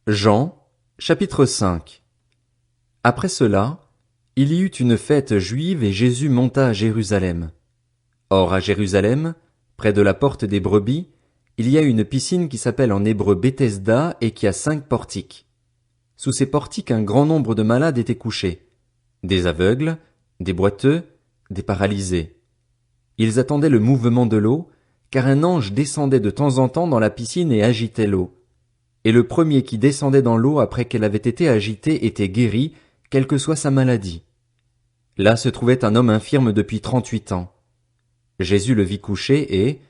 Jean, chapitre 5. Après cela, il y eut une fête juive et Jésus monta à Jérusalem. Or à Jérusalem, près de la porte des brebis, il y a une piscine qui s'appelle en hébreu Bethesda et qui a 5 portiques. Sous ces portiques un grand nombre de malades étaient couchés, des aveugles, des boiteux, des paralysés. Ils attendaient le mouvement de l'eau, car un ange descendait de temps en temps dans la piscine et agitait l'eau. Et le premier qui descendait dans l'eau après qu'elle avait été agitée était guéri, quelle que soit sa maladie. Là se trouvait un homme infirme depuis 38 ans. Jésus le vit couché et,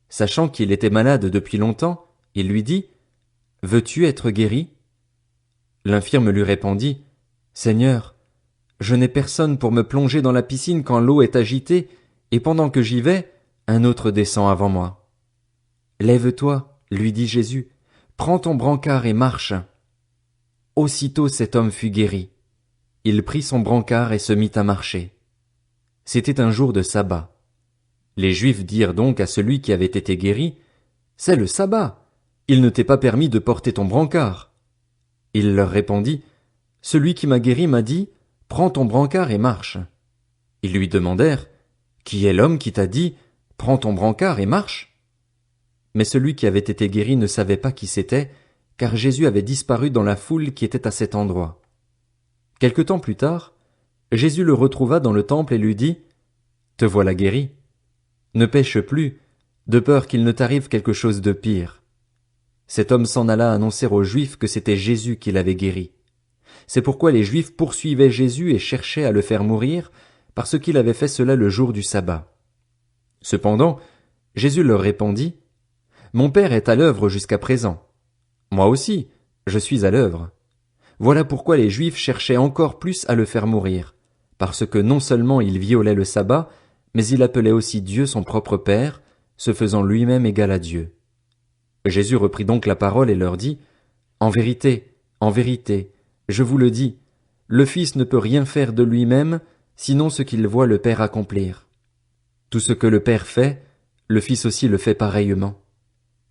sachant qu'il était malade depuis longtemps, il lui dit, « Veux-tu être guéri ?» L'infirme lui répondit, « Seigneur, je n'ai personne pour me plonger dans la piscine quand l'eau est agitée, et pendant que j'y vais, un autre descend avant moi. »« Lève-toi, lui dit Jésus, prends ton brancard et marche. » Aussitôt cet homme fut guéri. Il prit son brancard et se mit à marcher. C'était un jour de sabbat. Les Juifs dirent donc à celui qui avait été guéri, « C'est le sabbat, il ne t'est pas permis de porter ton brancard. » Il leur répondit, « Celui qui m'a guéri m'a dit, prends ton brancard et marche. » Ils lui demandèrent, « Qui est l'homme qui t'a dit, prends ton brancard et marche ?» Mais celui qui avait été guéri ne savait pas qui c'était, car Jésus avait disparu dans la foule qui était à cet endroit. Quelque temps plus tard, Jésus le retrouva dans le temple et lui dit, « Te voilà guéri. Ne pêche plus, de peur qu'il ne t'arrive quelque chose de pire. » Cet homme s'en alla annoncer aux Juifs que c'était Jésus qui l'avait guéri. C'est pourquoi les Juifs poursuivaient Jésus et cherchaient à le faire mourir, parce qu'il avait fait cela le jour du sabbat. Cependant, Jésus leur répondit, « Mon Père est à l'œuvre jusqu'à présent. Moi aussi, je suis à l'œuvre. » Voilà pourquoi les Juifs cherchaient encore plus à le faire mourir, parce que non seulement il violait le sabbat, mais il appelait aussi Dieu son propre Père, se faisant lui-même égal à Dieu. Jésus reprit donc la parole et leur dit, « En vérité, je vous le dis, le Fils ne peut rien faire de lui-même, sinon ce qu'il voit le Père accomplir. Tout ce que le Père fait, le Fils aussi le fait pareillement.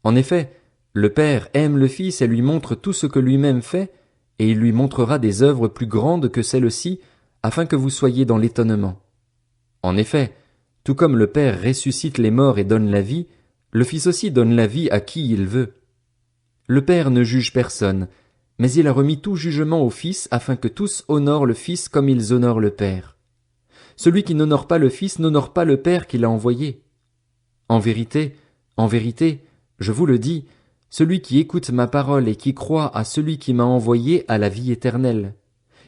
En effet, le Père aime le Fils et lui montre tout ce que lui-même fait, et il lui montrera des œuvres plus grandes que celles-ci, afin que vous soyez dans l'étonnement. En effet, tout comme le Père ressuscite les morts et donne la vie, le Fils aussi donne la vie à qui il veut. Le Père ne juge personne, mais il a remis tout jugement au Fils afin que tous honorent le Fils comme ils honorent le Père. Celui qui n'honore pas le Fils n'honore pas le Père qui l'a envoyé. En vérité, je vous le dis, celui qui écoute ma parole et qui croit à celui qui m'a envoyé a la vie éternelle.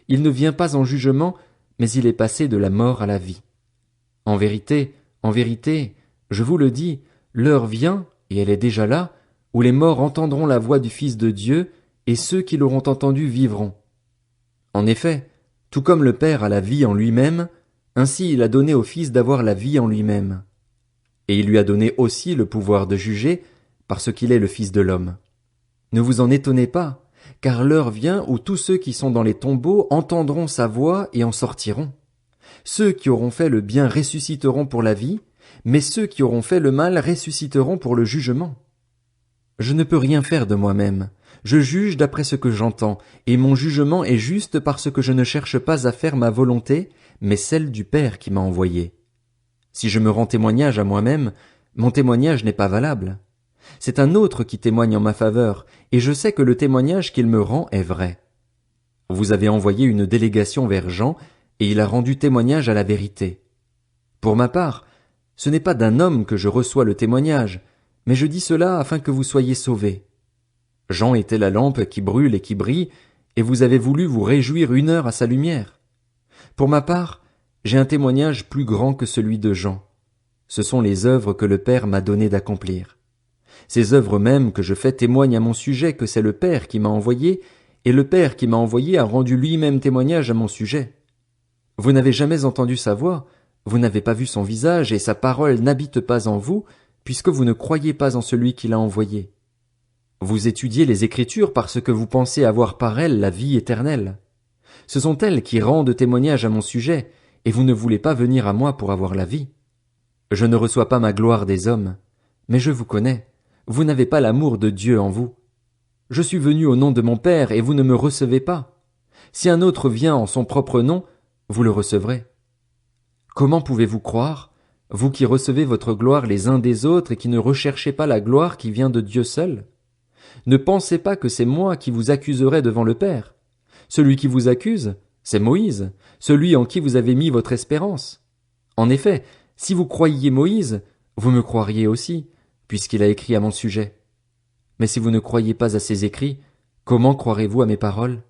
Il ne vient pas en jugement, mais il est passé de la mort à la vie. En vérité, je vous le dis, l'heure vient, et elle est déjà là, où les morts entendront la voix du Fils de Dieu, et ceux qui l'auront entendu vivront. En effet, tout comme le Père a la vie en lui-même, ainsi il a donné au Fils d'avoir la vie en lui-même. Et il lui a donné aussi le pouvoir de juger, parce qu'il est le Fils de l'homme. Ne vous en étonnez pas, car l'heure vient où tous ceux qui sont dans les tombeaux entendront sa voix et en sortiront. Ceux qui auront fait le bien ressusciteront pour la vie, mais ceux qui auront fait le mal ressusciteront pour le jugement. Je ne peux rien faire de moi-même. Je juge d'après ce que j'entends, et mon jugement est juste parce que je ne cherche pas à faire ma volonté, mais celle du Père qui m'a envoyé. Si je me rends témoignage à moi-même, mon témoignage n'est pas valable. C'est un autre qui témoigne en ma faveur, et je sais que le témoignage qu'il me rend est vrai. Vous avez envoyé une délégation vers Jean, et il a rendu témoignage à la vérité. Pour ma part, ce n'est pas d'un homme que je reçois le témoignage, mais je dis cela afin que vous soyez sauvés. Jean était la lampe qui brûle et qui brille, et vous avez voulu vous réjouir 1 heure à sa lumière. Pour ma part, j'ai un témoignage plus grand que celui de Jean. Ce sont les œuvres que le Père m'a donné d'accomplir. Ces œuvres mêmes que je fais témoignent à mon sujet que c'est le Père qui m'a envoyé, et le Père qui m'a envoyé a rendu lui-même témoignage à mon sujet. Vous n'avez jamais entendu sa voix, vous n'avez pas vu son visage, et sa parole n'habite pas en vous, puisque vous ne croyez pas en celui qui l'a envoyé. Vous étudiez les Écritures parce que vous pensez avoir par elles la vie éternelle. Ce sont elles qui rendent témoignage à mon sujet, et vous ne voulez pas venir à moi pour avoir la vie. Je ne reçois pas ma gloire des hommes, mais je vous connais, vous n'avez pas l'amour de Dieu en vous. Je suis venu au nom de mon Père, et vous ne me recevez pas. Si un autre vient en son propre nom, vous le recevrez. Comment pouvez-vous croire, vous qui recevez votre gloire les uns des autres et qui ne recherchez pas la gloire qui vient de Dieu seul? Ne pensez pas que c'est moi qui vous accuserai devant le Père. Celui qui vous accuse, c'est Moïse, celui en qui vous avez mis votre espérance. En effet, si vous croyiez Moïse, vous me croiriez aussi, puisqu'il a écrit à mon sujet. Mais si vous ne croyez pas à ses écrits, comment croirez-vous à mes paroles?